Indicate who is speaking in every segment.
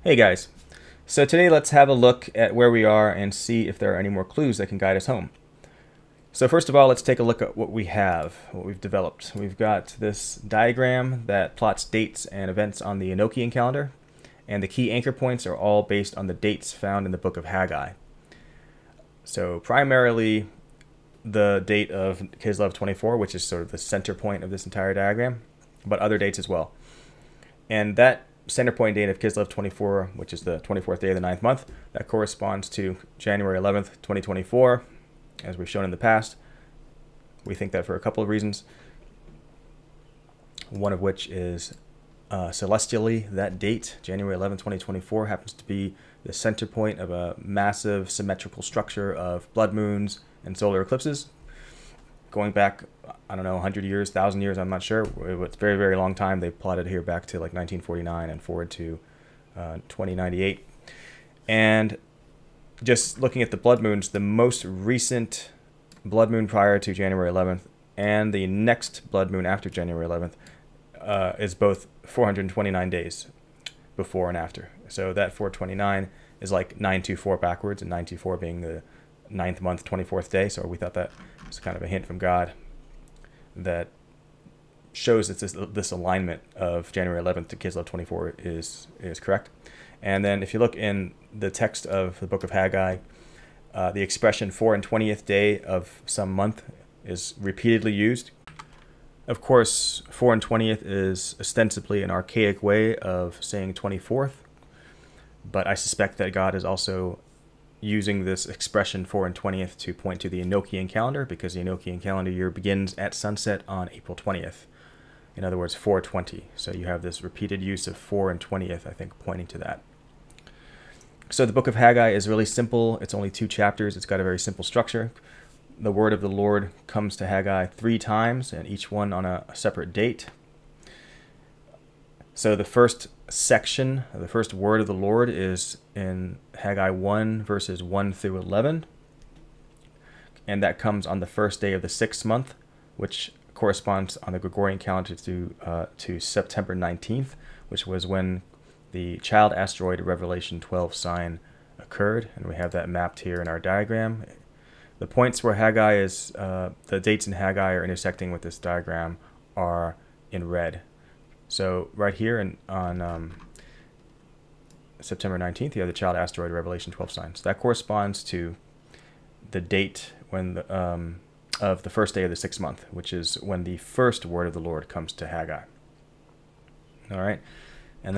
Speaker 1: Hey guys, so today let's have a look at where we are and see if there are any more clues that can guide us home. So first of all, let's take a look at what we've developed. We've got this diagram that plots dates and events on the Enochian calendar, and the key anchor points are all based on the dates found in the Book of Haggai. So primarily the date of Kislev 24, which is sort of the center point of this entire diagram, but other dates as well. And that center point date of Kislev 24, which is the 24th day of the 9th month, that corresponds to January 11th, 2024, as we've shown in the past. We think that for a couple of reasons, one of which is celestially, that date, January 11th, 2024, happens to be the center point of a massive symmetrical structure of blood moons and solar eclipses. Going back, I don't know, 100 years, 1,000 years, I'm not sure. It's a very, very long time. They plotted here back to like 1949 and forward to 2098. And just looking at the blood moons, the most recent blood moon prior to January 11th and the next blood moon after January 11th is both 429 days before and after. So that 429 is like 924 backwards, and 924 being the 9th month, 24th day. So we thought that was kind of a hint from God that shows that this alignment of January 11th to Kislev 24 is correct. And then if you look in the text of the Book of Haggai, the expression 4 and 20th day of some month is repeatedly used. Of course, 4 and 20th is ostensibly an archaic way of saying 24th, but I suspect that God is also using this expression 4 and 20th to point to the Enochian calendar, because the Enochian calendar year begins at sunset on April 20th. In other words, 420. So you have this repeated use of 4 and 20th, I think, pointing to that. So the Book of Haggai is really simple. It's only 2 chapters. It's got a very simple structure. The word of the Lord comes to Haggai 3 times, and each one on a separate date. So the first section, the first word of the Lord, is in Haggai 1, verses 1 through 11. And that comes on the first day of the 6th month, which corresponds on the Gregorian calendar to September 19th, which was when the child asteroid Revelation 12 sign occurred. And we have that mapped here in our diagram. The points where Haggai is, the dates in Haggai are intersecting with this diagram are in red. So right here on September 19th, you have the child asteroid Revelation 12 sign. So that corresponds to the date when of the first day of the 6th month, which is when the first word of the Lord comes to Haggai. All right, and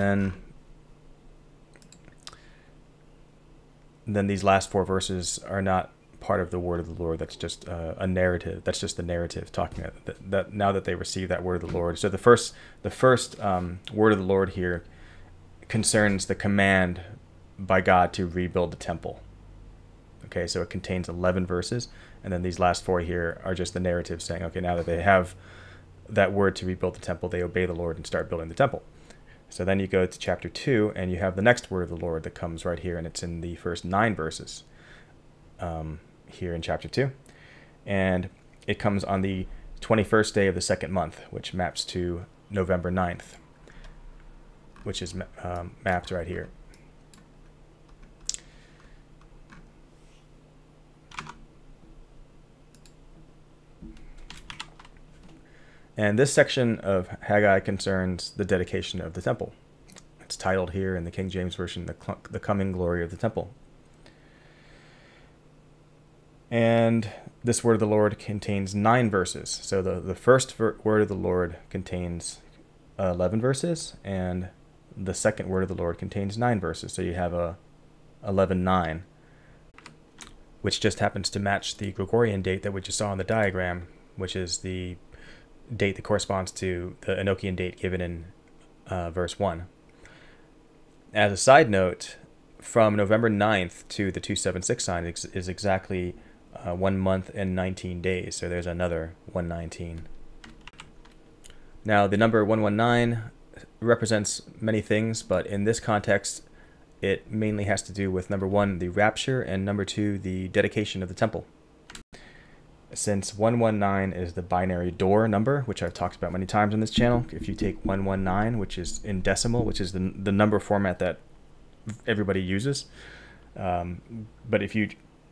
Speaker 1: then these last 4 verses are not part of the word of the Lord. That's just a narrative. That's just the narrative talking that now that they receive that word of the Lord. So the first word of the Lord here concerns the command by God to rebuild the temple. Okay, so it contains 11 verses, and then these last 4 here are just the narrative saying, okay, now that they have that word to rebuild the temple, they obey the Lord and start building the temple. So then you go to chapter 2, and you have the next word of the Lord that comes right here, and it's in the first 9 verses. Here in chapter 2, and it comes on the 21st day of the 2nd month, which maps to November 9th, which is mapped right here. And this section of Haggai concerns the dedication of the temple. It's titled here in the King James Version, the coming glory of the temple. And this word of the Lord contains 9 verses. So the first word of the Lord contains 11 verses, and the second word of the Lord contains 9 verses. So you have a 11-9, which just happens to match the Gregorian date that we just saw in the diagram, which is the date that corresponds to the Enochian date given in verse 1. As a side note, from November 9th to the 276 sign is exactly 1 month and 19 days. So there's another 119. Now the number 119 represents many things, but in this context, it mainly has to do with number 1, the rapture, and number 2, the dedication of the temple. Since 119 is the binary door number, which I've talked about many times on this channel, if you take 119, which is in decimal, which is the number format that everybody uses. But if you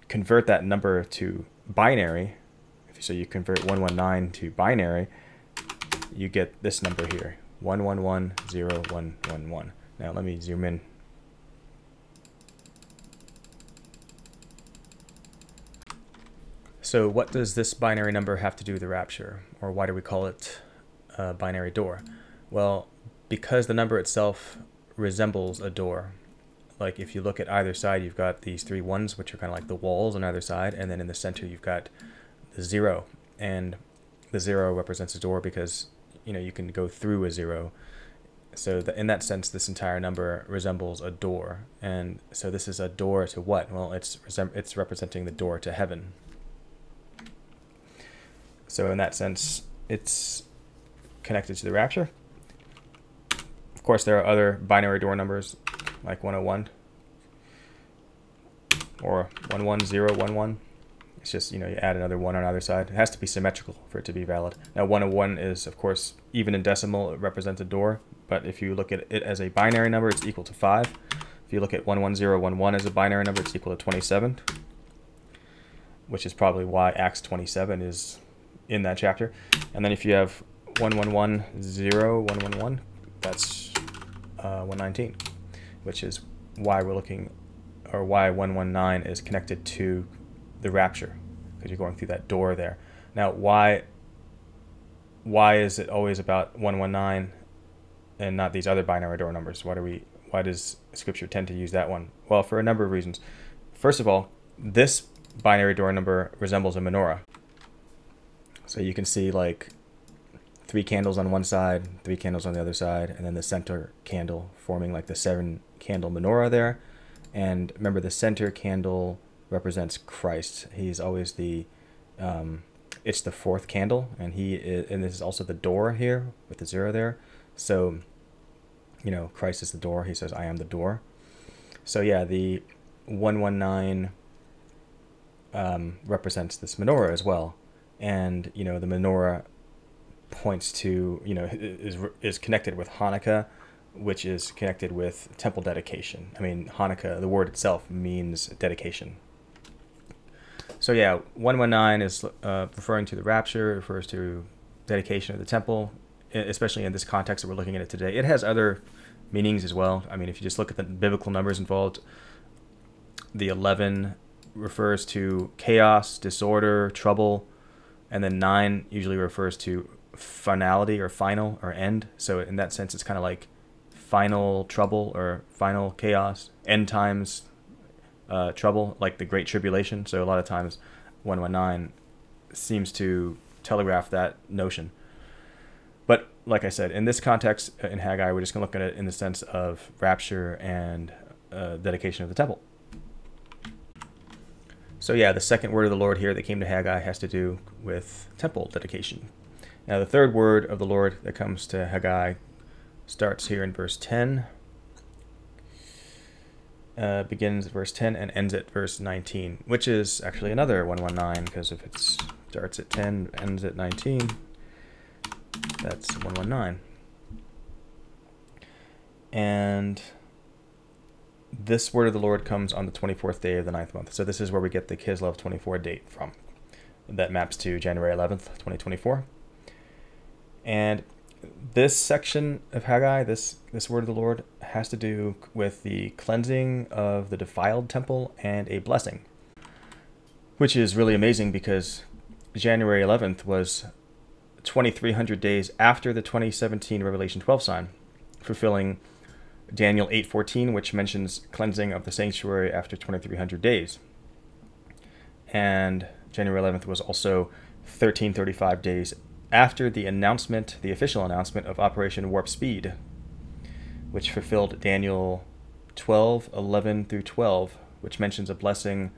Speaker 1: convert that number to binary, so you convert 119 to binary, you get this number here, 1110111. Now let me zoom in. So what does this binary number have to do with the rapture? Or why do we call it a binary door? Well, because the number itself resembles a door. Like if you look at either side, you've got these 3 ones, which are kind of like the walls on either side. And then in the center, you've got the 0. And the 0 represents a door because, you know, you can go through a 0. So in that sense, this entire number resembles a door. And so this is a door to what? Well, it's representing the door to heaven. So in that sense, it's connected to the rapture. Of course, there are other binary door numbers like 101 or 11011. It's just, you know, you add another 1 on either side. It has to be symmetrical for it to be valid. Now, 101 is, of course, even in decimal, it represents a door. But if you look at it as a binary number, it's equal to 5. If you look at 11011 as a binary number, it's equal to 27, which is probably why Acts 27 is in that chapter. And then if you have 1110111, that's 119, which is why we're looking, or why 119 is connected to the rapture, because you're going through that door there. Now, why is it always about 119 and not these other binary door numbers? Why does Scripture tend to use that one? Well, for a number of reasons. First of all, this binary door number resembles a menorah. So you can see like 3 candles on one side, 3 candles on the other side, and then the center candle forming like the 7-candle menorah there. And remember, the center candle represents Christ. He's always the, it's the 4th candle, and and this is also the door here with the 0 there. So, you know, Christ is the door. He says, I am the door. So yeah, the 119 represents this menorah as well. And, you know, the menorah points to, you know, is connected with Hanukkah, which is connected with temple dedication. I mean, Hanukkah, the word itself means dedication. So yeah, 119 is referring to the rapture, refers to dedication of the temple, especially in this context that we're looking at it today. It has other meanings as well. I mean, if you just look at the biblical numbers involved, the 11 refers to chaos, disorder, trouble, and then 9 usually refers to finality or final or end. So in that sense, it's kind of like final trouble or final chaos, end times trouble, like the Great Tribulation. So a lot of times 119 seems to telegraph that notion. But like I said, in this context, in Haggai, we're just going to look at it in the sense of rapture and dedication of the temple. So yeah, the second word of the Lord here that came to Haggai has to do with temple dedication. Now the third word of the Lord that comes to Haggai starts here in verse 10, begins at verse 10 and ends at verse 19, which is actually another 119, because if it starts at 10, ends at 19, that's 119. And this word of the Lord comes on the 24th day of the 9th month. So this is where we get the Kislev 24 date from. That maps to January 11th, 2024. And this section of Haggai, this word of the Lord, has to do with the cleansing of the defiled temple and a blessing, which is really amazing because January 11th was 2,300 days after the 2017 Revelation 12 sign, fulfilling Daniel 8:14, which mentions cleansing of the sanctuary after 2,300 days. And January 11th was also 1335 days after the announcement, the official announcement of Operation Warp Speed, which fulfilled Daniel 12:11 through 12, which mentions a blessing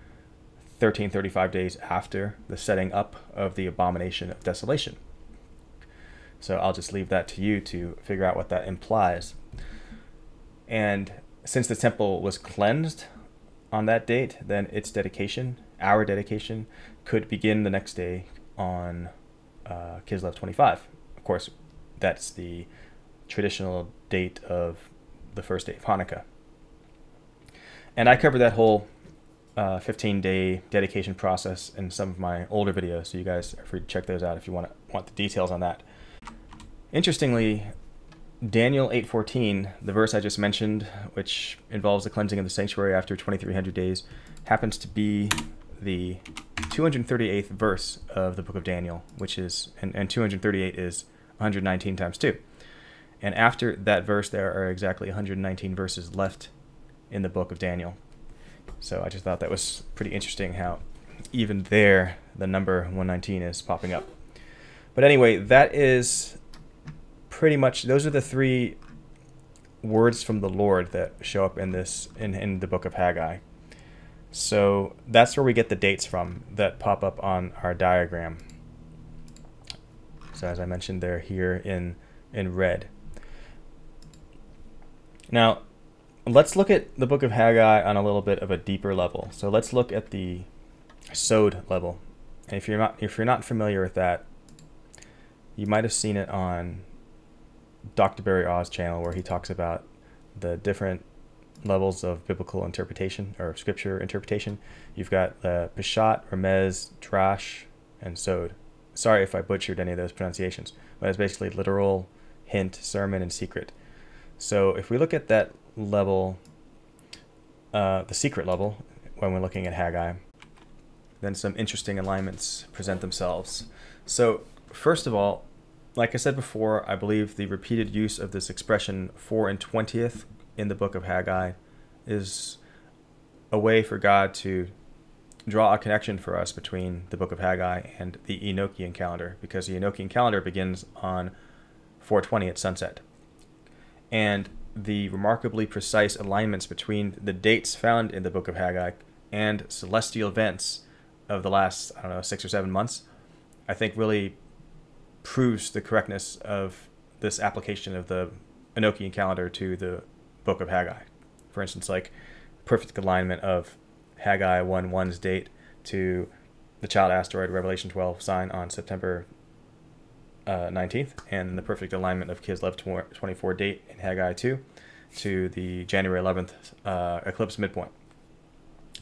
Speaker 1: 1335 days after the setting up of the abomination of desolation. So I'll just leave that to you to figure out what that implies. And since the temple was cleansed on that date, then its dedication, our dedication, could begin the next day on Kislev 25. Of course, that's the traditional date of the first day of Hanukkah. And I covered that whole 15-day dedication process in some of my older videos, so you guys are free to check those out if you want the details on that. Interestingly, Daniel 8:14, the verse I just mentioned, which involves the cleansing of the sanctuary after 2,300 days, happens to be the 238th verse of the book of Daniel, which is, and 238 is 119 times 2. And after that verse, there are exactly 119 verses left in the book of Daniel. So I just thought that was pretty interesting how even there the number 119 is popping up. But anyway, that is pretty much, those are the three words from the Lord that show up in this in the book of Haggai. So that's where we get the dates from that pop up on our diagram. So as I mentioned, they're here in red. Now, let's look at the book of Haggai on a little bit of a deeper level. So let's look at the sod level. And if you're not familiar with that, you might have seen it on Dr. Barry Oz channel, where he talks about the different levels of biblical interpretation or scripture interpretation. You've got Peshat, Remez, Drash, and Sod. Sorry if I butchered any of those pronunciations, but it's basically literal, hint, sermon, and secret. So if we look at that level, the secret level, when we're looking at Haggai, then some interesting alignments present themselves. So first of all, like I said before, I believe the repeated use of this expression 4 and 20th in the book of Haggai is a way for God to draw a connection for us between the book of Haggai and the Enochian calendar, because the Enochian calendar begins on 4:20 at sunset. And the remarkably precise alignments between the dates found in the book of Haggai and celestial events of the last, 6 or 7 months, I think really proves the correctness of this application of the Enochian calendar to the book of Haggai. For instance, like perfect alignment of Haggai 1:1's date to the child asteroid Revelation 12 sign on September 19th, and the perfect alignment of Kislev 24 date in Haggai 2 to the January 11th eclipse midpoint.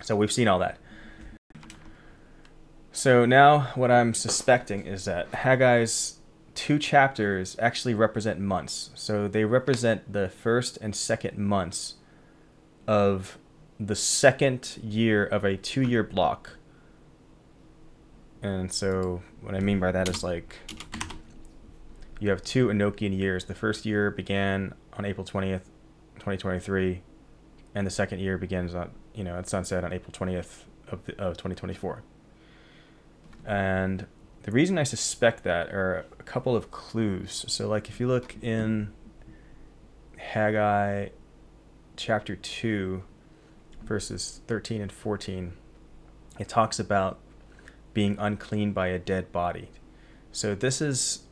Speaker 1: So we've seen all that. So now what I'm suspecting is that Haggai's 2 chapters actually represent months. So they represent the first and second months of the second year of a 2-year block. And so what I mean by that is, like, you have 2 Enochian years. The first year began on April 20th, 2023, and the second year begins on, at sunset on April 20th of 2024. And the reason I suspect that are a couple of clues. So like if you look in Haggai chapter 2, verses 13 and 14, it talks about being unclean by a dead body. So this is,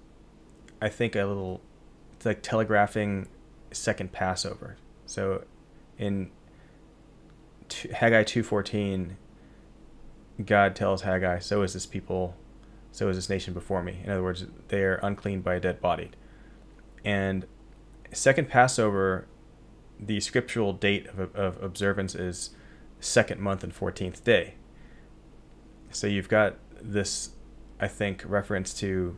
Speaker 1: I think, it's like telegraphing second Passover. So in Haggai 2:14, God tells Haggai, so is this people, so is this nation before me. In other words, they are unclean by a dead body. And second Passover, the scriptural date of observance is 2nd month and 14th day. So you've got this, I think, reference to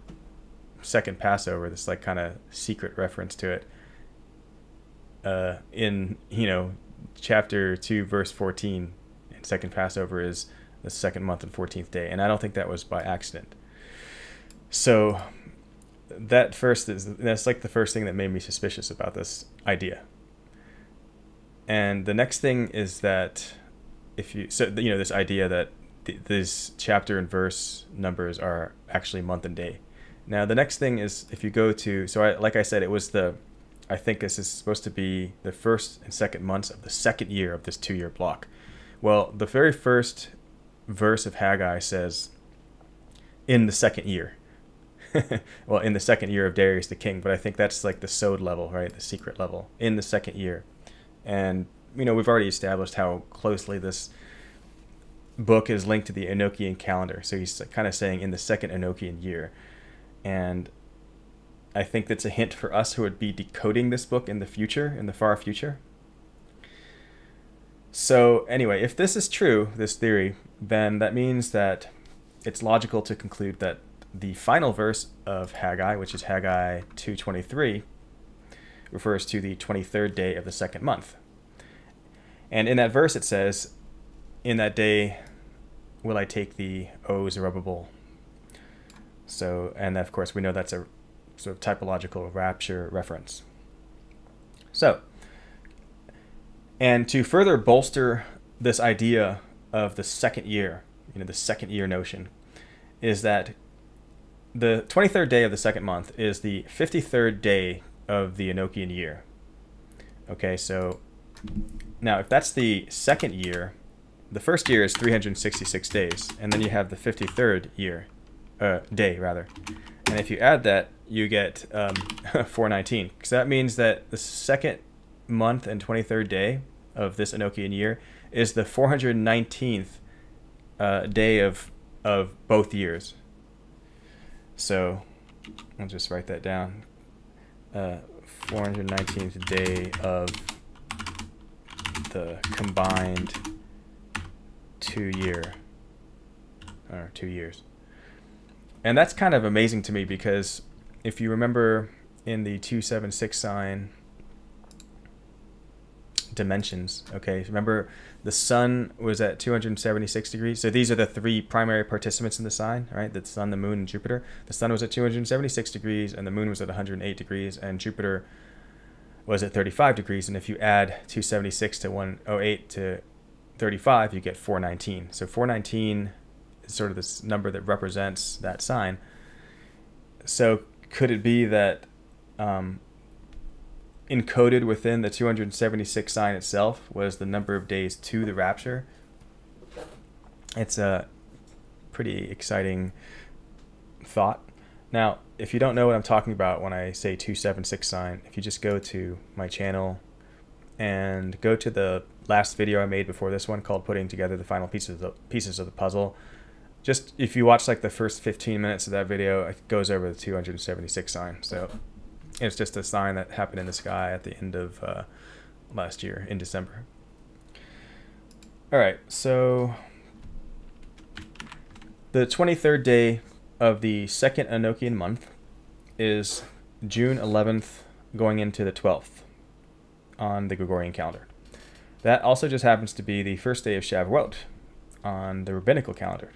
Speaker 1: second Passover, this like kind of secret reference to it in, chapter 2, verse 14. And second Passover is the 2nd month and 14th day. And I don't think that was by accident. So that's like the first thing that made me suspicious about this idea. And the next thing is that this idea that these chapter and verse numbers are actually month and day. Now, the next thing is, if you go to, like I said, I think this is supposed to be the 1st and 2nd months of the 2nd year of this 2-year block. Well, the very first verse of Haggai says, in the 2nd year. Well, in the 2nd year of Darius the king, but I think that's like the sod level, right? The secret level, in the 2nd year. And, we've already established how closely this book is linked to the Enochian calendar. So he's kind of saying in the 2nd Enochian year. And I think that's a hint for us who would be decoding this book in the future, in the far future. So anyway, if this is true, this theory, then that means that it's logical to conclude that the final verse of Haggai, which is Haggai 2:23, refers to the 23rd day of the second month. And in that verse it says, "In that day will I take thee, O Zerubbabel." So, and of course we know that's a sort of typological rapture reference. So, and to further bolster this idea of the second year, the second year notion, is that the 23rd day of the second month is the 53rd day of the Enochian year. Okay, so now if that's the second year, the first year is 366 days, and then you have the 53rd year, day rather. And if you add that, you get 419. So that means that the second month and 23rd day of this Enochian year is the 419th day of both years. So I'll just write that down. 419th day of the combined 2 years. And that's kind of amazing to me, because if you remember in the 276 sign dimensions, okay, remember the sun was at 276 degrees. So these are the three primary participants in the sign, right? The sun, the moon, and Jupiter. The sun was at 276 degrees, and the moon was at 108 degrees, and Jupiter was at 35 degrees. And if you add 276 to 108 to 35, you get 419. So 419 is sort of this number that represents that sign. So could it be that encoded within the 276 sign itself was the number of days to the rapture? It's a pretty exciting thought. Now, if you don't know what I'm talking about when I say 276 sign, if you just go to my channel and go to the last video I made before this one called Putting Together the Final Pieces of the Puzzle, just if you watch like the first 15 minutes of that video, it goes over the 276 sign. So it's just a sign that happened in the sky at the end of last year in December. All right, so the 23rd day of the second Enochian month is June 11th going into the 12th on the Gregorian calendar. That also just happens to be the first day of Shavuot on the rabbinical calendar.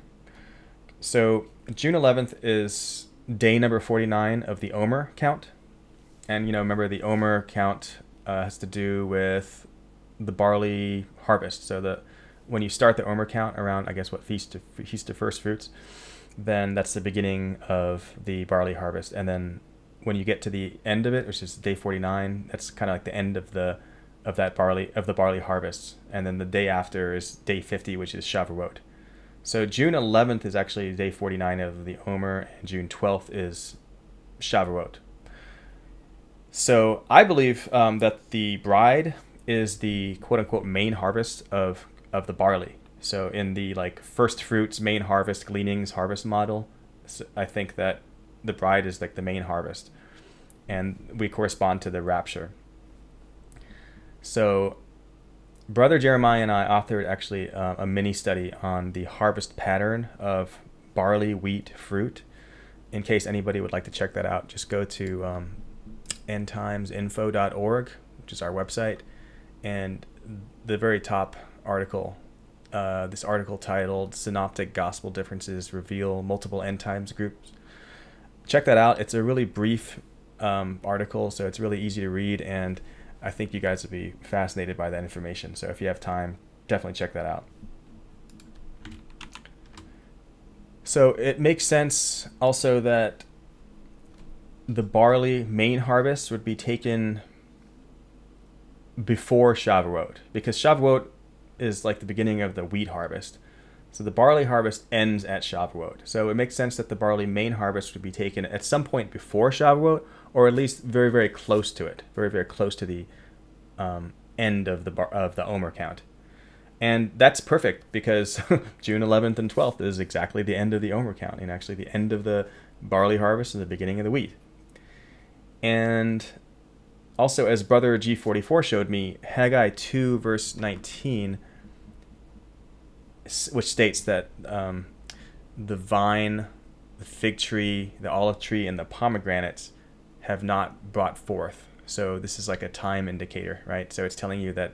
Speaker 1: So June 11th is day number 49 of the Omer count. And, remember the Omer count has to do with the barley harvest. So when you start the Omer count around, I guess, Feast of First Fruits, then that's the beginning of the barley harvest. And then when you get to the end of it, which is day 49, that's kind of like the end of the barley harvest. And then the day after is day 50, which is Shavuot. So June 11th is actually day 49 of the Omer, and June 12th is Shavuot. So I believe that the bride is the quote-unquote main harvest of the barley. So in the first fruits, main harvest, gleanings, harvest model, I think that the bride is like the main harvest, and we correspond to the rapture. So Brother Jeremiah and I authored actually a mini study on the harvest pattern of barley, wheat, fruit. In case anybody would like to check that out, just go to endtimesinfo.org, which is our website, and the very top article, this article titled "Synoptic Gospel Differences Reveal Multiple End Times Groups." Check that out. It's a really brief article, so it's really easy to read, and I think you guys would be fascinated by that information. So if you have time, definitely check that out. So it makes sense also that the barley main harvest would be taken before Shavuot, because Shavuot is like the beginning of the wheat harvest. So the barley harvest ends at Shavuot. So it makes sense that the barley main harvest would be taken at some point before Shavuot, or at least very, very close to it, very, very close to the end of the Omer count. And that's perfect, because June 11th and 12th is exactly the end of the Omer count, and actually the end of the barley harvest and the beginning of the wheat. And also, as Brother G44 showed me, Haggai 2 verse 19 which states that the vine, the fig tree, the olive tree, and the pomegranates have not brought forth. So this is like a time indicator, right? So it's telling you that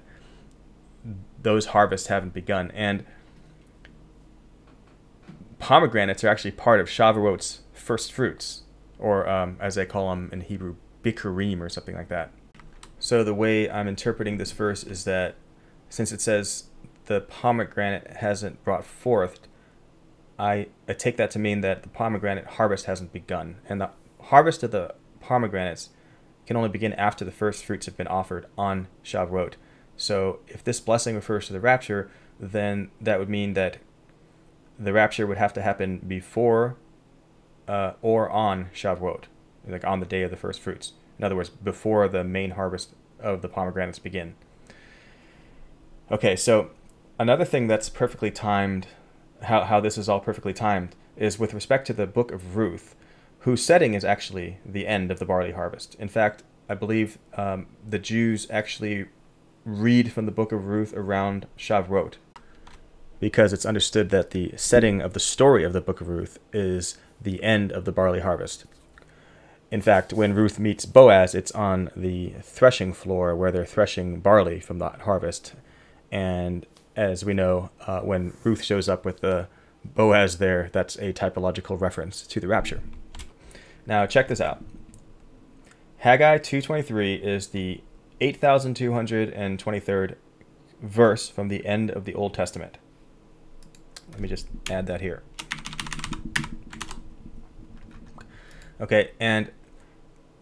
Speaker 1: those harvests haven't begun. And pomegranates are actually part of Shavuot's first fruits, or as they call them in Hebrew, bikurim, or something like that. So the way I'm interpreting this verse is that since it says the pomegranate hasn't brought forth, I take that to mean that the pomegranate harvest hasn't begun. And the harvest of the pomegranates can only begin after the first fruits have been offered on Shavuot. So if this blessing refers to the rapture, then that would mean that the rapture would have to happen before or on Shavuot, like on the day of the first fruits. In other words, before the main harvest of the pomegranates begin. Okay, so another thing that's perfectly timed, how this is all perfectly timed, is with respect to the Book of Ruth, whose setting is actually the end of the barley harvest. In fact, I believe the Jews actually read from the Book of Ruth around Shavuot, because it's understood that the setting of the story of the Book of Ruth is the end of the barley harvest. In fact, when Ruth meets Boaz, it's on the threshing floor where they're threshing barley from that harvest. And as we know, when Ruth shows up with the Boaz there, that's a typological reference to the rapture. Now check this out. Haggai 2:23 is the 8,223rd verse from the end of the Old Testament. Let me just add that here. Okay, and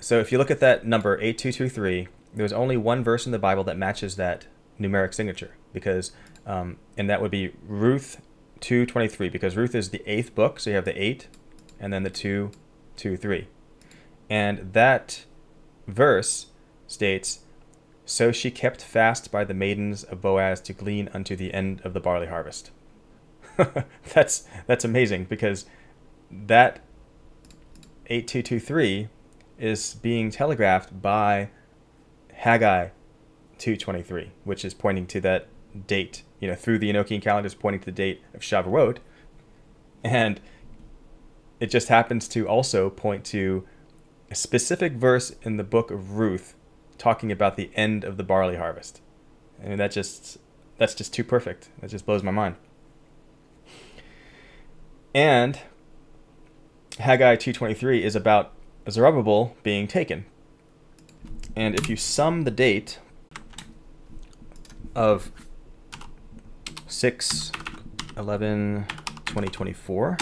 Speaker 1: so if you look at that number 8223, there's only one verse in the Bible that matches that numeric signature, because and that would be Ruth 2:23, because Ruth is the 8th book, so you have the 8 and then the 2, 2, 3. And that verse states, "So she kept fast by the maidens of Boaz to glean unto the end of the barley harvest." That's amazing, because that 8223 is being telegraphed by Haggai 2:23, which is pointing to that date, through the Enochian calendar, is pointing to the date of Shavuot. And it just happens to also point to a specific verse in the Book of Ruth talking about the end of the barley harvest. I mean, that's just too perfect. That just blows my mind. And Haggai 2:23 is about Zerubbabel being taken. And if you sum the date of 6/11/2024,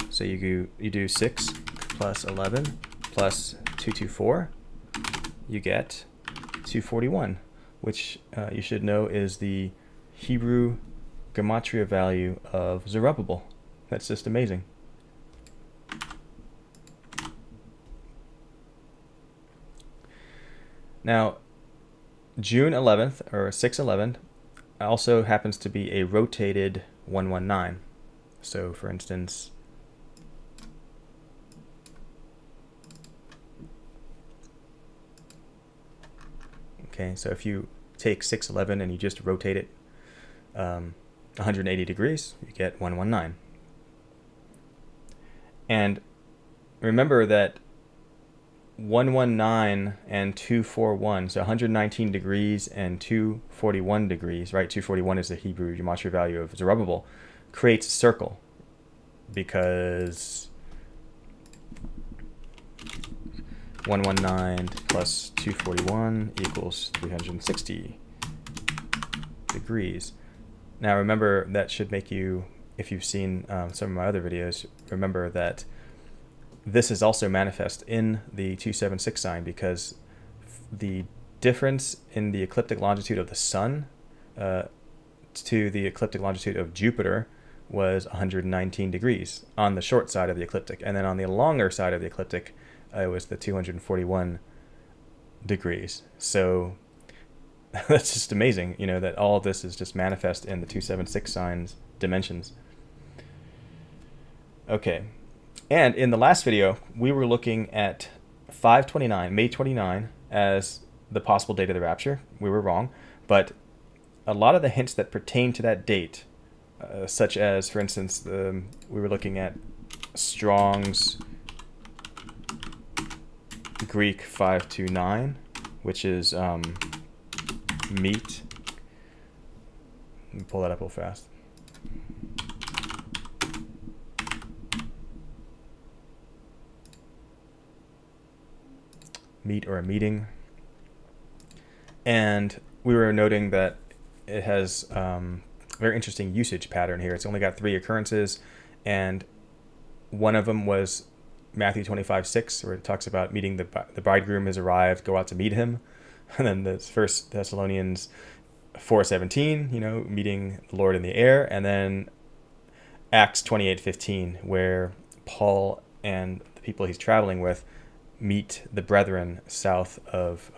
Speaker 1: so you do 6 plus 11 plus 224, you get 241, which you should know is the Hebrew gematria value of Zerubbabel. That's just amazing. Now, June 11th, or 6/11, also happens to be a rotated 119. So, for instance, okay, so if you take 6/11 and you just rotate it 180 degrees, you get 119. And remember that 119 and 241, so 119 degrees and 241 degrees, right? 241 is the Hebrew gematria value of Zerubbabel, creates a circle, because 119 plus 241 equals 360 degrees. Now remember, that should make you, if you've seen some of my other videos, remember that this is also manifest in the 276 sign, because the difference in the ecliptic longitude of the sun to the ecliptic longitude of Jupiter was 119 degrees on the short side of the ecliptic, and then on the longer side of the ecliptic it was the 241 degrees. So that's just amazing, that all of this is just manifest in the 276 sign's dimensions. Okay. And in the last video, we were looking at 5/29, May 29, as the possible date of the rapture. We were wrong, but a lot of the hints that pertain to that date such as, for instance, we were looking at Strong's Greek 529, which is meat. Let me pull that up real fast. Meet or a meeting. And we were noting that it has very interesting usage pattern here. It's only got 3 occurrences, and one of them was Matthew 25:6, where it talks about meeting the bridegroom has arrived, go out to meet him. And then the 1 Thessalonians 4:17, meeting the Lord in the air. And then Acts 28:15, where Paul and the people he's traveling with meet the brethren south of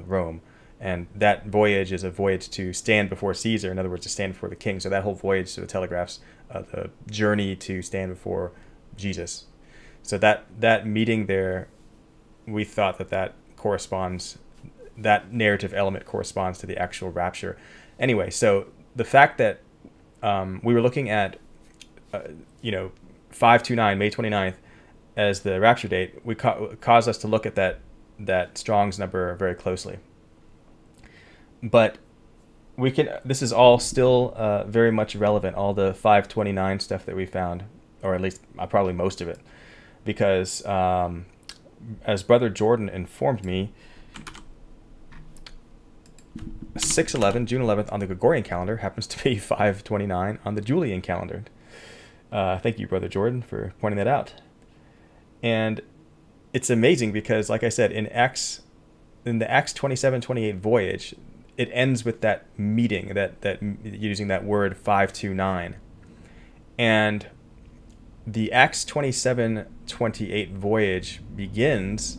Speaker 1: Rome. And that voyage is a voyage to stand before Caesar, in other words, to stand before the king. So that whole voyage sort of telegraphs the journey to stand before Jesus. So that meeting there, we thought that corresponds, that narrative element corresponds to the actual rapture. Anyway, so the fact that we were looking at, 529, May 29th, as the rapture date, caused us to look at that Strong's number very closely. But this is all still very much relevant, all the 529 stuff that we found, or at least probably most of it, because as Brother Jordan informed me, 6/11, June 11th on the Gregorian calendar happens to be 529 on the Julian calendar. Thank you, Brother Jordan, for pointing that out. And it's amazing because, like I said, in the Acts 27-28 voyage, it ends with that meeting, that using that word 529. And the Acts 27-28 voyage begins.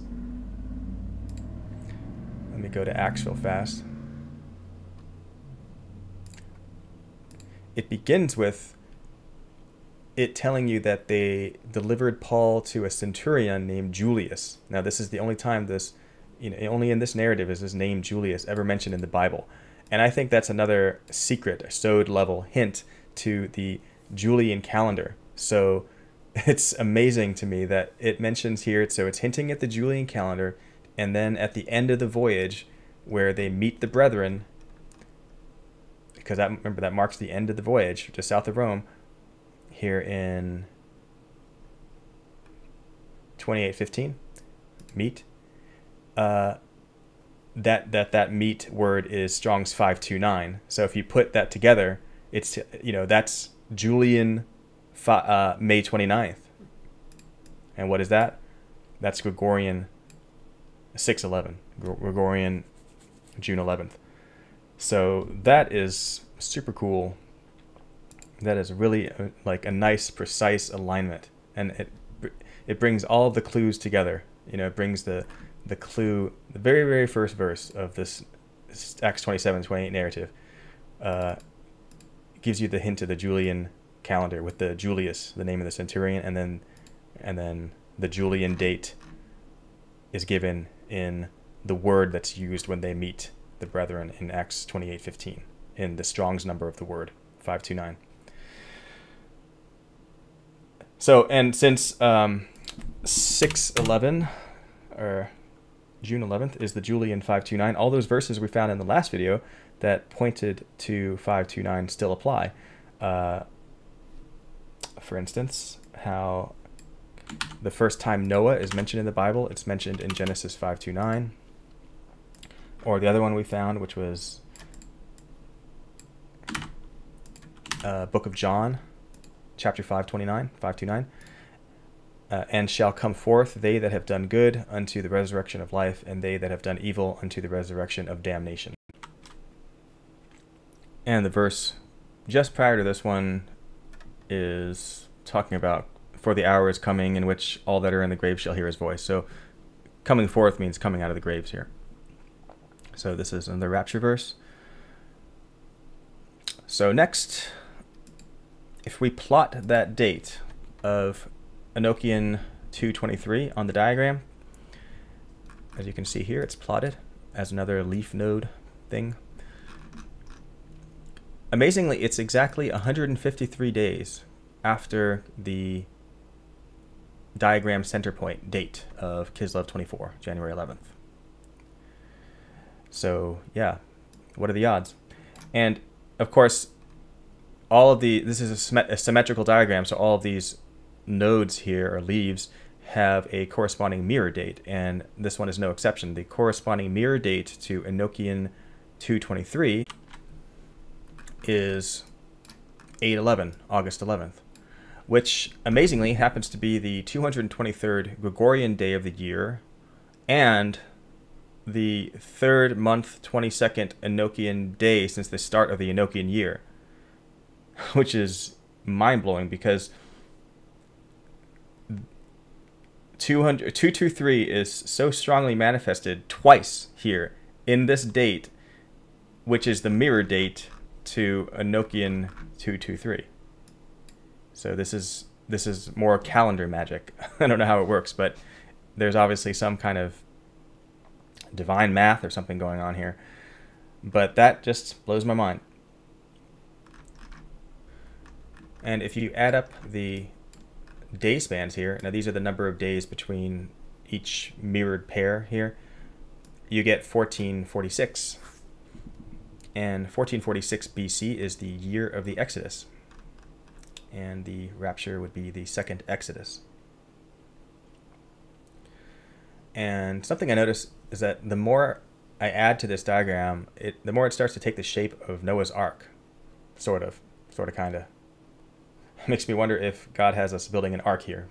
Speaker 1: Let me go to Acts real fast. It begins with it telling you that they delivered Paul to a centurion named Julius. Now, this is the only time only in this narrative is this name Julius ever mentioned in the Bible. And I think that's another secret, a sewed level hint to the Julian calendar. So it's amazing to me that it mentions here, so it's hinting at the Julian calendar, and then at the end of the voyage where they meet the brethren, because remember that marks the end of the voyage just south of Rome, here in 28:15, meet. That meet word is Strong's 529. So if you put that together, it's that's Julian May 29th. And what is that? That's Gregorian 6/11, Gregorian June 11th. So that is super cool. That is really like a nice, precise alignment, and it brings all of the clues together. It brings the clue, the very, very first verse of this Acts 27-28 narrative, gives you the hint of the Julian calendar with the Julius, the name of the centurion, and then the Julian date is given in the word that's used when they meet the brethren in Acts 28:15, in the Strong's number of the word, 529. So, and since 6/11, or June 11th, is the Julian 529, all those verses we found in the last video that pointed to 529 still apply. For instance, how the first time Noah is mentioned in the Bible, it's mentioned in Genesis 5:29. Or the other one we found, which was Book of John, chapter 5:29. And shall come forth they that have done good unto the resurrection of life, and they that have done evil unto the resurrection of damnation. And the verse just prior to this one is talking about, for the hour is coming in which all that are in the grave shall hear his voice. So coming forth means coming out of the graves here. So this is in the rapture verse. So next, if we plot that date of Enochian 2:23 on the diagram, as you can see here, it's plotted as another leaf node thing. amazingly, it's exactly 153 days after the diagram center point date of Kislev 24, January 11th. So yeah, what are the odds? And of course, all of this is a symmetrical diagram, so all of these nodes here, or leaves, have a corresponding mirror date, and this one is no exception. The corresponding mirror date to Enochian 223 is 8/11, August 11th, which amazingly happens to be the 223rd Gregorian day of the year and the 3rd month 22nd Enochian day since the start of the Enochian year, which is mind-blowing because 223 is so strongly manifested twice here in this date, which is the mirror date to Enochian 223. So this is more calendar magic. I don't know how it works, but there's obviously some kind of divine math or something going on here. But that just blows my mind. And if you add up the day spans here, now these are the number of days between each mirrored pair here, you get 1446. And 1446 BC is the year of the Exodus. And the rapture would be the second Exodus. And something I notice is that the more I add to this diagram, the more it starts to take the shape of Noah's Ark. Sort of, kind of. Makes me wonder if God has us building an ark here.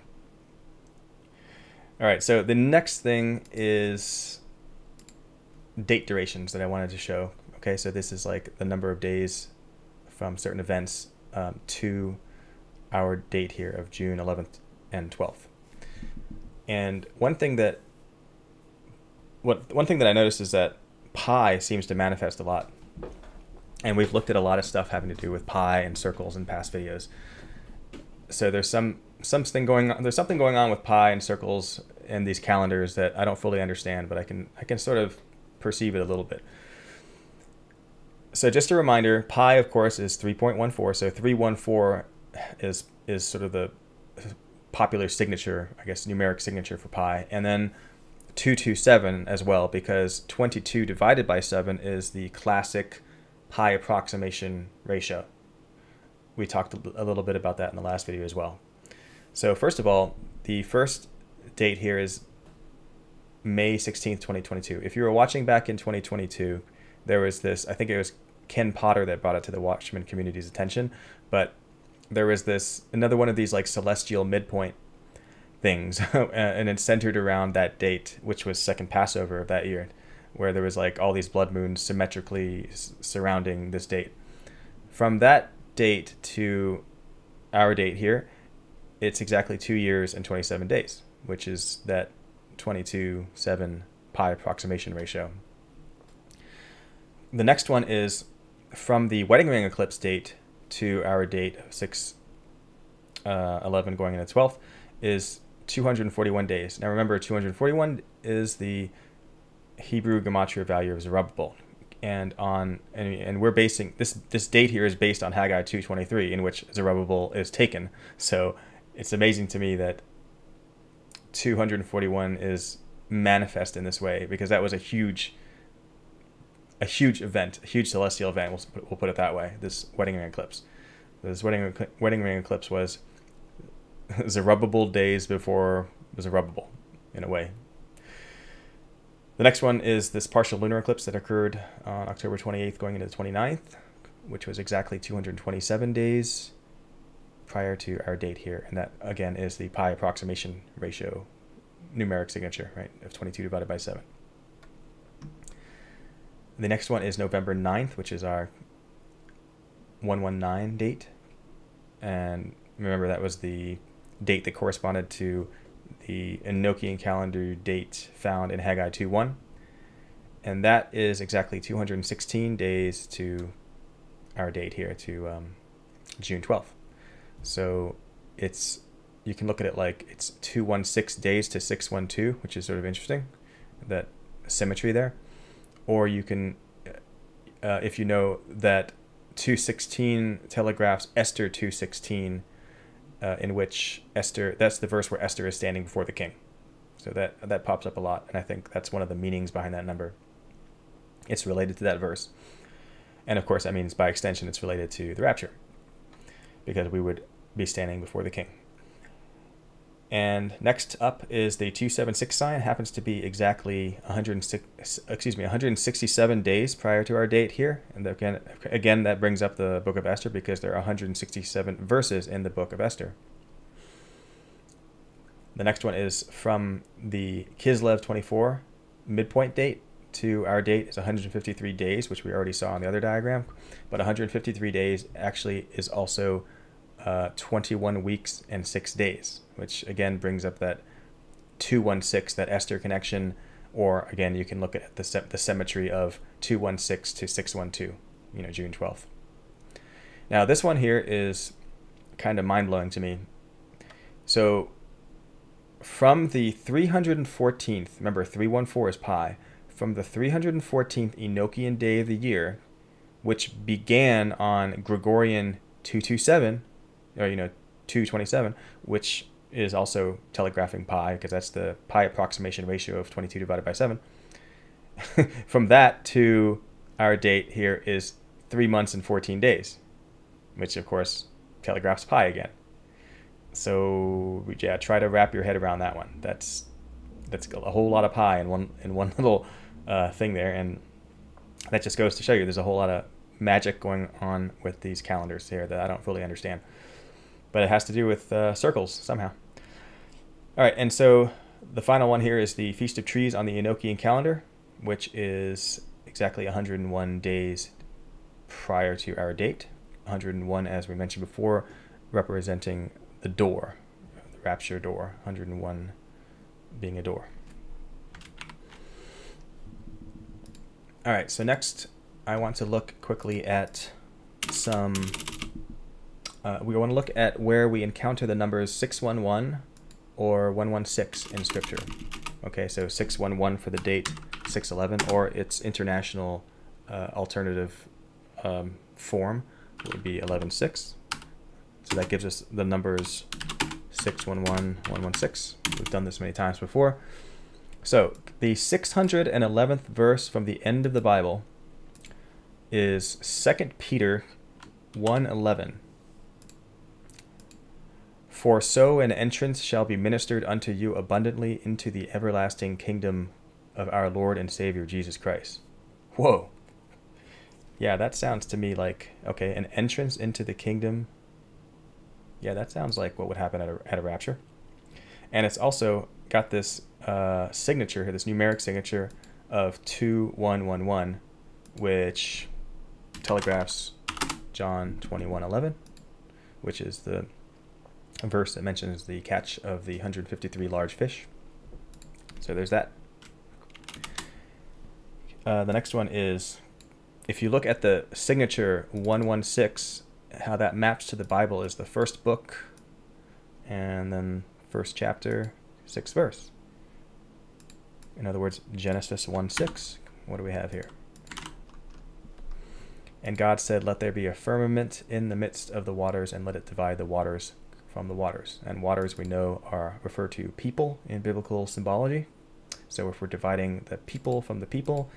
Speaker 1: All right, so the next thing is date durations that I wanted to show. Okay, so this is like the number of days from certain events to our date here of June 11th and 12th. And one thing that I noticed is that pi seems to manifest a lot. And we've looked at a lot of stuff having to do with pi and circles in past videos. So there's something going on. There's something going on with pi and circles and these calendars that I don't fully understand, but I can sort of perceive it a little bit. So just a reminder, pi of course is 3.14. So 314 is sort of the popular signature, I guess, numeric signature for pi, and then 227 as well, because 22 divided by 7 is the classic pi approximation ratio. We talked a little bit about that in the last video as well. So first of all, the first date here is May 16th, 2022. If you were watching back in 2022, there was this, I think it was Ken Potter that brought it to the Watchman community's attention, but there was this, another one of these like celestial midpoint things, and it's centered around that date, which was second Passover of that year, where there was like all these blood moons symmetrically surrounding this date. From that date to our date here, it's exactly 2 years and 27 days, which is that 22/7 pi approximation ratio. The next one is from the wedding ring eclipse date to our date of 6/11 going into 12th is 241 days. Now remember, 241 is the Hebrew gematria value of Zerubbabel. And we're basing this date here is based on Haggai 2:23, in which Zerubbabel is taken. So it's amazing to me that 241 is manifest in this way, because that was a huge event, a huge celestial event. We'll put it that way. This wedding ring eclipse. This wedding ring eclipse was Zerubbabel days before Zerubbabel, in a way. The next one is this partial lunar eclipse that occurred on October 28th going into the 29th, which was exactly 227 days prior to our date here. And that, again, is the pi approximation ratio numeric signature, right, of 22 divided by 7. The next one is November 9th, which is our 119 date. And remember, that was the date that corresponded to the Enochian calendar date found in Haggai 2:1, and that is exactly 216 days to our date here, to June 12th. So you can look at it like it's 216 days to 612, which is sort of interesting, that symmetry there. Or you can, if you know that 2:16 telegraphs Esther 2:16, in which Esther, that's the verse where Esther is standing before the king. So that pops up a lot, and I think that's one of the meanings behind that number. It's related to that verse. And of course, that means by extension, it's related to the rapture, because we would be standing before the king. And next up is the 276 sign. It happens to be exactly 167 days prior to our date here. And again, that brings up the Book of Esther, because there are 167 verses in the Book of Esther. The next one is from the Kislev 24 midpoint date to our date is 153 days, which we already saw on the other diagram. But 153 days actually is also 21 weeks and 6 days, which again brings up that 216, that Esther connection. Or again, you can look at the symmetry of 216 to 612, June 12th. Now this one here is kind of mind-blowing to me. So from the 314th, remember 314 is pi, from the 314th Enochian day of the year, which began on Gregorian 227, or 227, which is also telegraphing pi, because that's the pi approximation ratio of 22 divided by 7. From that to our date here is 3 months and 14 days, which of course telegraphs pi again. So yeah, try to wrap your head around that one. That's a whole lot of pi in one little thing there, and that just goes to show you there's a whole lot of magic going on with these calendars here that I don't fully understand. But it has to do with circles somehow. All right, and so the final one here is the Feast of Trees on the Enochian calendar, which is exactly 101 days prior to our date. 101, as we mentioned before, representing the door, the rapture door, 101 being a door. All right, so next I want to look quickly at some, we want to look at where we encounter the numbers 611 or 116 in Scripture. Okay, so 611 for the date 611, or its international alternative form would be 116. So that gives us the numbers 611, 116. We've done this many times before. So the 611th verse from the end of the Bible is 2 Peter 1:11. For so an entrance shall be ministered unto you abundantly into the everlasting kingdom of our Lord and Savior Jesus Christ. Whoa. Yeah, that sounds to me like, okay, an entrance into the kingdom. Yeah, that sounds like what would happen at a rapture. And it's also got this signature here, this numeric signature of 2111, which telegraphs John 21:11, which is the verse that mentions the catch of the 153 large fish. So there's that. The next one is, if you look at the signature 116, how that maps to the Bible is the first book, and then first chapter, 6th verse. In other words, Genesis 1:6. What do we have here? And God said, let there be a firmament in the midst of the waters, and let it divide the waters from the waters. And waters, we know, are refer to people in biblical symbology. So if we're dividing the people from the people,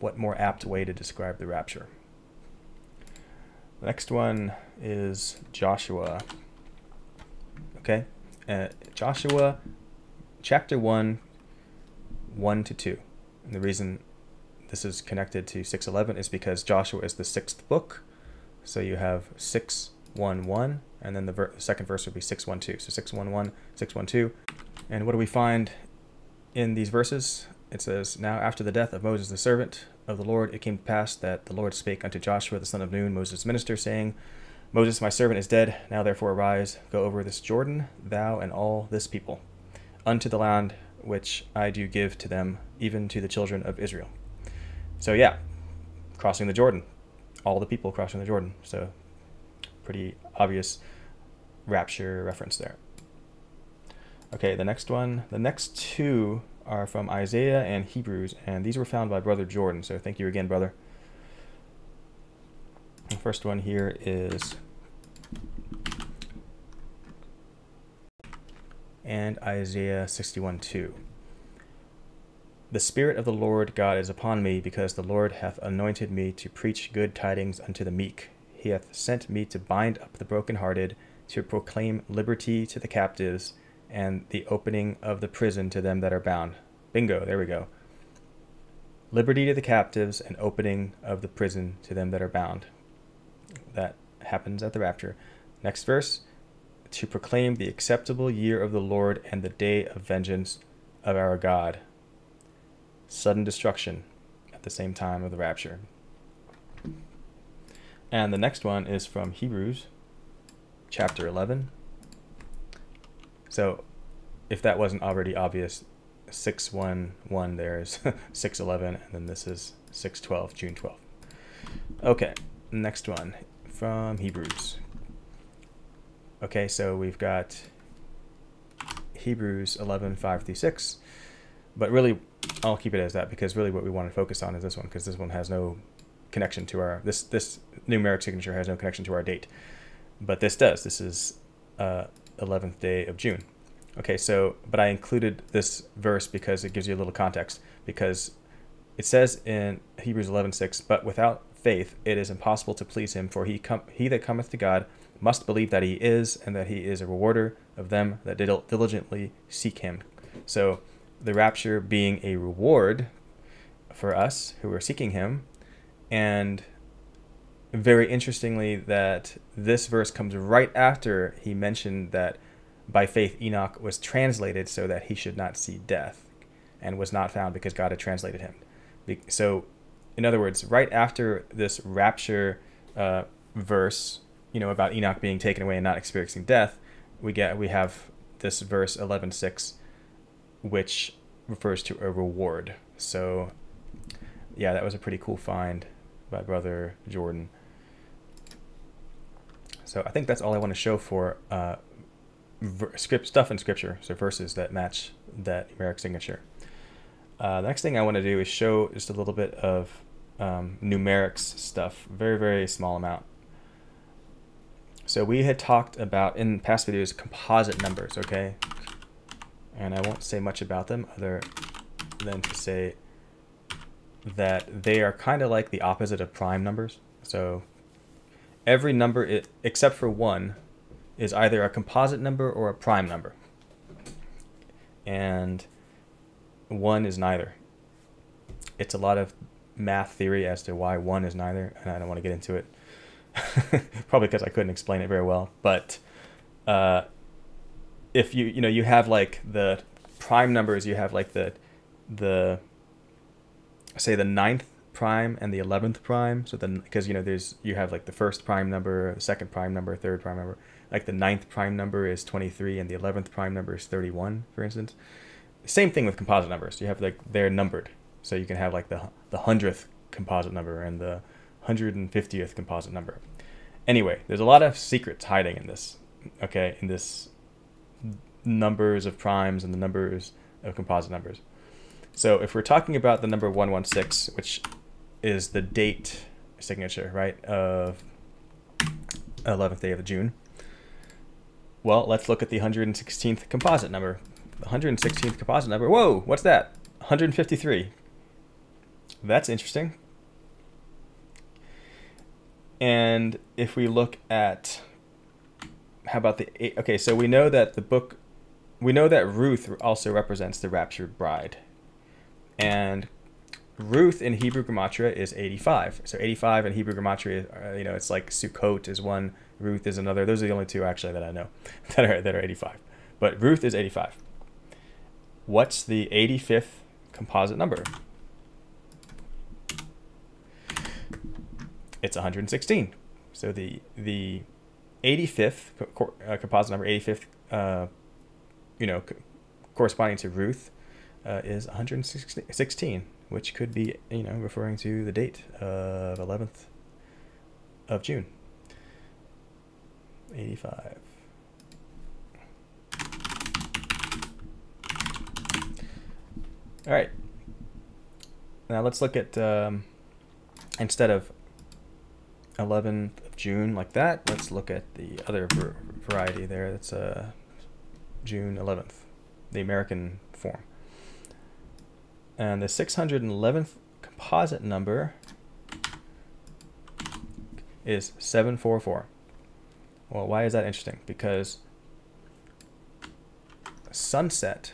Speaker 1: what more apt way to describe the rapture? The next one is Joshua. Okay, Joshua chapter 1, 1-2. And the reason this is connected to 6:11 is because Joshua is the 6th book. So you have 6:1:1, and then the second verse would be 6:1:2. So 6:1:1, 6:1:2. And what do we find in these verses? It says, now after the death of Moses the servant of the Lord, it came to pass that the Lord spake unto Joshua the son of Nun, Moses' minister, saying, Moses my servant is dead. Now therefore arise, go over this Jordan, thou and all this people, unto the land which I do give to them, even to the children of Israel. So yeah, crossing the Jordan. All the people crossing the Jordan. So pretty obvious rapture reference there. Okay, the next one. The next two are from Isaiah and Hebrews, and these were found by Brother Jordan. So thank you again, brother. The first one here is and Isaiah 61:2. The Spirit of the Lord God is upon me, because the Lord hath anointed me to preach good tidings unto the meek. He hath sent me to bind up the brokenhearted, to proclaim liberty to the captives, and the opening of the prison to them that are bound. Bingo, there we go. Liberty to the captives and opening of the prison to them that are bound. That happens at the rapture. Next verse. To proclaim the acceptable year of the Lord and the day of vengeance of our God. Sudden destruction at the same time of the rapture. And the next one is from Hebrews chapter 11. So if that wasn't already obvious, 6:1:1 there is 6:11, and then this is 6:12, June 12th. Okay, next one from Hebrews. Okay, so we've got Hebrews 11:5-6, but really I'll keep it as that, because really what we want to focus on is this one, because this one has no connection to our, this numeric signature has no connection to our date, but this does. This is 11th day of June. Okay, so, but I included this verse because it gives you a little context, because it says in Hebrews 11:6, but without faith it is impossible to please him, for he that cometh to God must believe that he is, and that he is a rewarder of them that diligently seek him. So the rapture being a reward for us who are seeking him, and very interestingly that this verse comes right after he mentioned that by faith Enoch was translated so that he should not see death, and was not found because God had translated him. So in other words, right after this rapture verse, you know, about Enoch being taken away and not experiencing death, we have this verse 11:6, which refers to a reward. So yeah, that was a pretty cool find by Brother Jordan. So I think that's all I want to show for stuff in Scripture, so verses that match that numeric signature. The next thing I want to do is show just a little bit of numerics stuff, very, very small amount. So we had talked about in past videos composite numbers, okay? And I won't say much about them other than to say that they are kind of like the opposite of prime numbers. So every number, except for one, is either a composite number or a prime number. And one is neither. It's a lot of math theory as to why one is neither, and I don't want to get into it. Probably because I couldn't explain it very well. But if you have like the prime numbers, you have like the say the 9th prime and the 11th prime. So then, because you have like the first prime number, the second prime number, third prime number. Like the 9th prime number is 23 and the 11th prime number is 31, for instance. Same thing with composite numbers. You have like, they're numbered. So you can have like the 100th composite number and the 150th composite number. Anyway, there's a lot of secrets hiding in this, okay, in this numbers of primes and the numbers of composite numbers. So if we're talking about the number 116, which is the date signature, right, of 11th day of June, well, let's look at the 116th composite number. The 116th composite number, whoa, what's that? 153. That's interesting. And if we look at, how about the, okay, so we know that Ruth also represents the raptured bride. And Ruth in Hebrew Gematria is 85. So 85 in Hebrew Gematria, it's like Sukkot is one, Ruth is another. Those are the only two actually that I know that are 85. But Ruth is 85. What's the 85th composite number? It's 116. So the 85th composite number, 85th, corresponding to Ruth, is 116, which could be, referring to the date of 11th of June. 85. All right. Now let's look at, instead of 11th of June, like that. Let's look at the other variety there. That's June 11th, the American form. And the 611th composite number is 744. Well, why is that interesting? Because sunset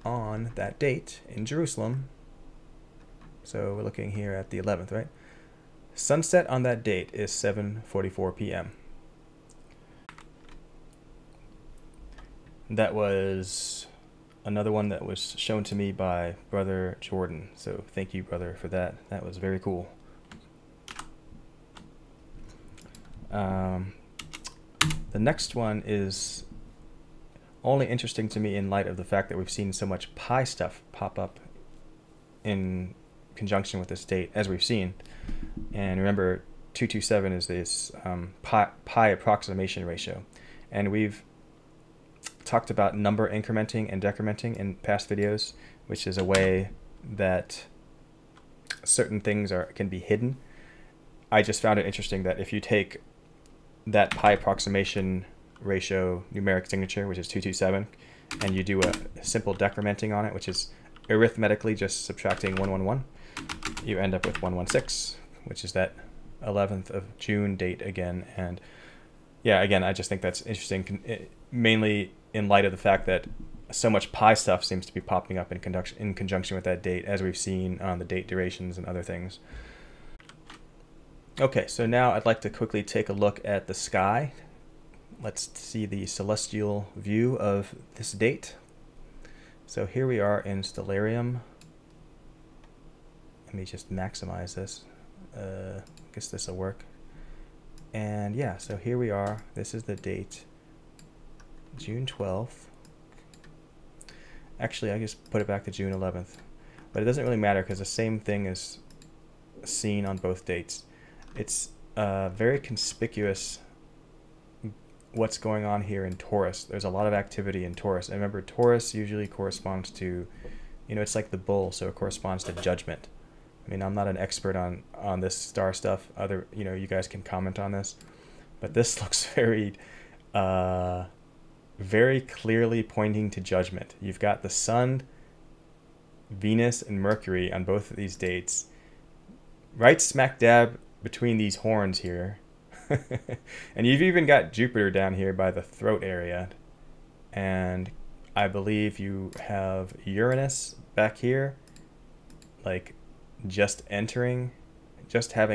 Speaker 1: on that date in Jerusalem, so we're looking here at the 11th, right? Sunset on that date is 7:44 p.m. That was another one that was shown to me by Brother Jordan. So thank you, brother, for that. That was very cool. The next one is only interesting to me in light of the fact that we've seen so much pi stuff pop up in conjunction with this date, as we've seen. And remember, 227 is this pi approximation ratio. And we've talked about number incrementing and decrementing in past videos, which is a way that certain things can be hidden. I just found it interesting that if you take that pi approximation ratio numeric signature, which is 227, and you do a simple decrementing on it, which is arithmetically just subtracting 111, you end up with 116, which is that 11th of June date again. And yeah, again, I just think that's interesting, mainly in light of the fact that so much pi stuff seems to be popping up in conjunction with that date, as we've seen on the date durations and other things. Okay, so now I'd like to quickly take a look at the sky. Let's see the celestial view of this date. So here we are in Stellarium. Let me just maximize this. I guess this will work. And yeah, so here we are. This is the date, June 12th. Actually, I just put it back to June 11th. But it doesn't really matter because the same thing is seen on both dates. It's very conspicuous what's going on here in Taurus. There's a lot of activity in Taurus. And remember, Taurus usually corresponds to, it's like the bull, so it corresponds to judgment. I mean, I'm not an expert on this star stuff. You guys can comment on this. But this looks very, very clearly pointing to judgment. You've got the Sun, Venus, and Mercury on both of these dates, right smack dab between these horns here. And you've even got Jupiter down here by the throat area. And I believe you have Uranus back here, like just having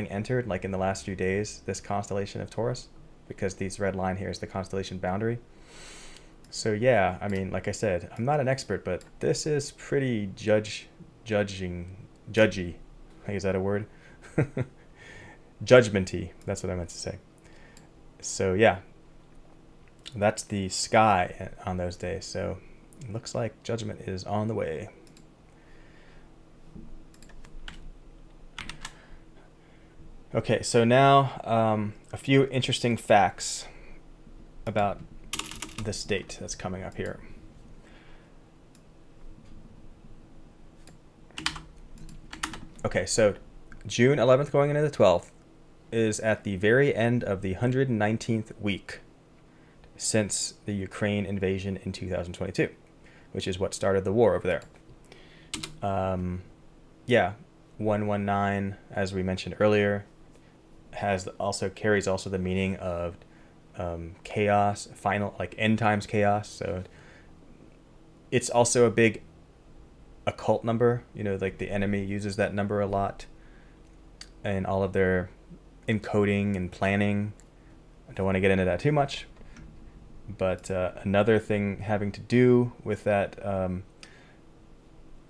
Speaker 1: entered, like in the last few days, this constellation of Taurus, because this red line here is the constellation boundary. So yeah, I mean, like I said, I'm not an expert, but this is pretty judgy. Is that a word? Judgmenty. That's what I meant to say. So yeah, that's the sky on those days. So it looks like judgment is on the way. Okay, so now a few interesting facts about this date that's coming up here. Okay, so June 11th going into the 12th is at the very end of the 119th week since the Ukraine invasion in 2022, which is what started the war over there. Yeah, 119, as we mentioned earlier, carries also the meaning of chaos, final, like end times chaos. So it's also a big occult number. Like the enemy uses that number a lot in all of their encoding and planning. I don't want to get into that too much, but another thing having to do with that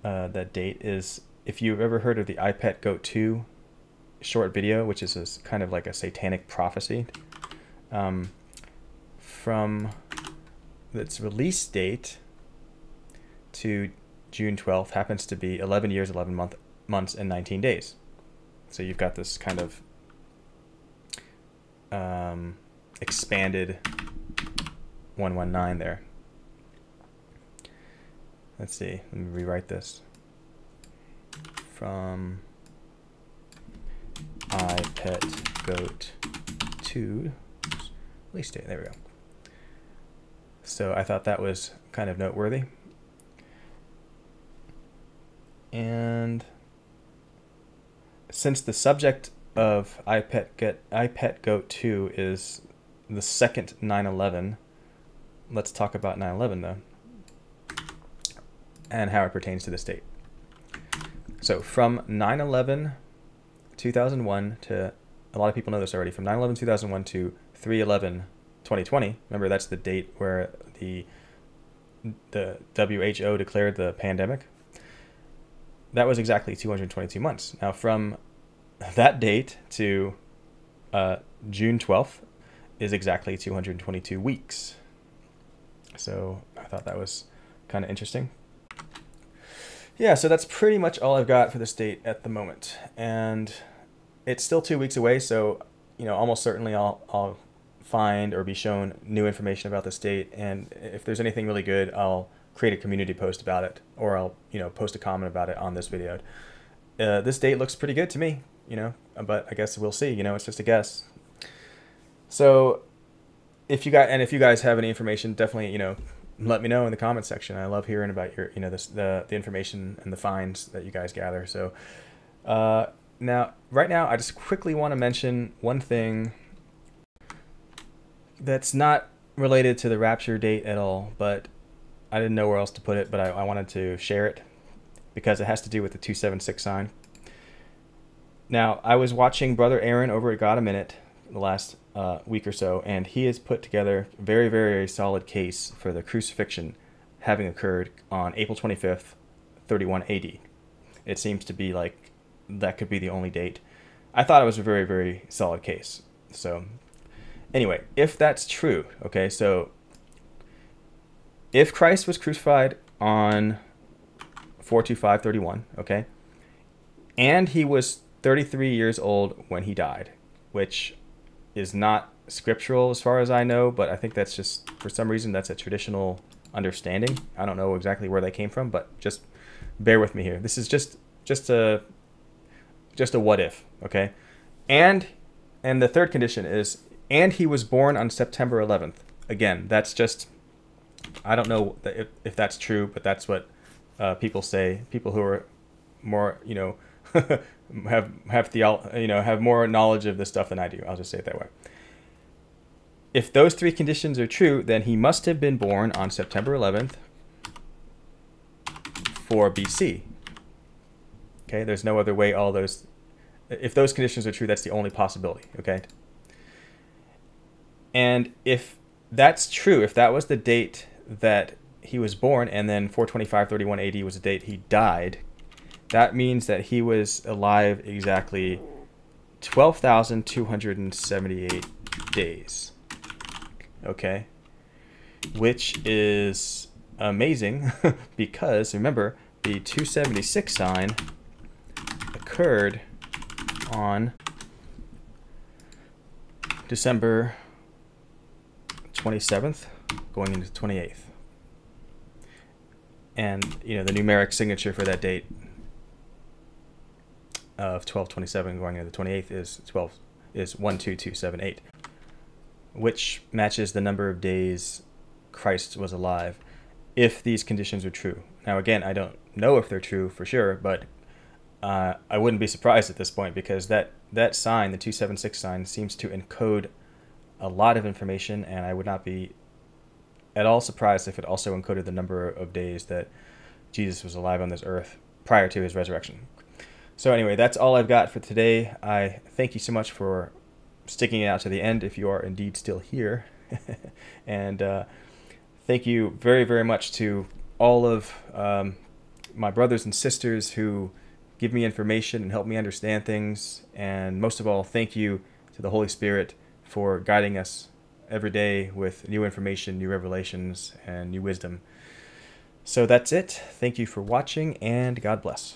Speaker 1: that date is, if you've ever heard of the iPet Goat 2 short video, which is kind of like a satanic prophecy, from its release date to June 12th happens to be 11 years, 11 months, and 19 days. So you've got this kind of expanded 119 there. Let's see, let me rewrite this. From I pet goat 2 release date. There we go. So I thought that was kind of noteworthy. And since the subject of I pet goat 2 is the second 9/11, let's talk about 9/11 though, and how it pertains to this date. So from 9/11 2001 to, a lot of people know this already, from 9/11 2001 to 3/11 2020, remember that's the date where the WHO declared the pandemic. That was exactly 222 months. Now from that date to June 12th is exactly 222 weeks. So I thought that was kind of interesting. Yeah, so that's pretty much all I've got for this date at the moment. And it's still 2 weeks away, so almost certainly I'll find or be shown new information about this date. And if there's anything really good, I'll create a community post about it, or I'll post a comment about it on this video. This date looks pretty good to me, but I guess we'll see. It's just a guess. So if you guys have any information, definitely let me know in the comment section. I love hearing about your the information and the finds that you guys gather. So right now I just quickly want to mention one thing that's not related to the rapture date at all, but I didn't know where else to put it, but I wanted to share it because it has to do with the 276 sign. Now, I was watching Brother Aaron over at God a Minute the last week or so, and he has put together a very, very solid case for the crucifixion having occurred on April 25th, 31 AD. It seems to be like that could be the only date. I thought it was a very, very solid case. So anyway, if that's true, okay, so if Christ was crucified on 4/25/31, okay, and he was 33 years old when he died, which is not scriptural as far as I know, but I think that's just, for some reason, that's a traditional understanding. I don't know exactly where that came from, but just bear with me here. This is just a what if, okay? And the third condition is, and he was born on September 11th. Again, that's just, I don't know if that's true, but that's what people say. People who are more, have more knowledge of this stuff than I do. I'll just say it that way. If those three conditions are true, then he must have been born on September 11th, 4 BC. Okay, there's no other way if those conditions are true, that's the only possibility, okay? And if that's true, if that was the date that he was born, and then 4/25/31 AD was the date he died, that means that he was alive exactly 12,278 days. Okay? Which is amazing because, remember, the 276 sign occurred on December 27th going into 28th. And, the numeric signature for that date of 12/27 going into the 28th is 12278, which matches the number of days Christ was alive, if these conditions are true. Now, again, I don't know if they're true for sure, but I wouldn't be surprised at this point, because that sign, the 276 sign, seems to encode a lot of information, and I would not be at all surprised if it also encoded the number of days that Jesus was alive on this earth prior to his resurrection. So anyway, that's all I've got for today. I thank you so much for sticking it out to the end, if you are indeed still here. And thank you very, very much to all of my brothers and sisters who give me information and help me understand things. And most of all, thank you to the Holy Spirit for guiding us every day with new information, new revelations, and new wisdom. So that's it. Thank you for watching, and God bless.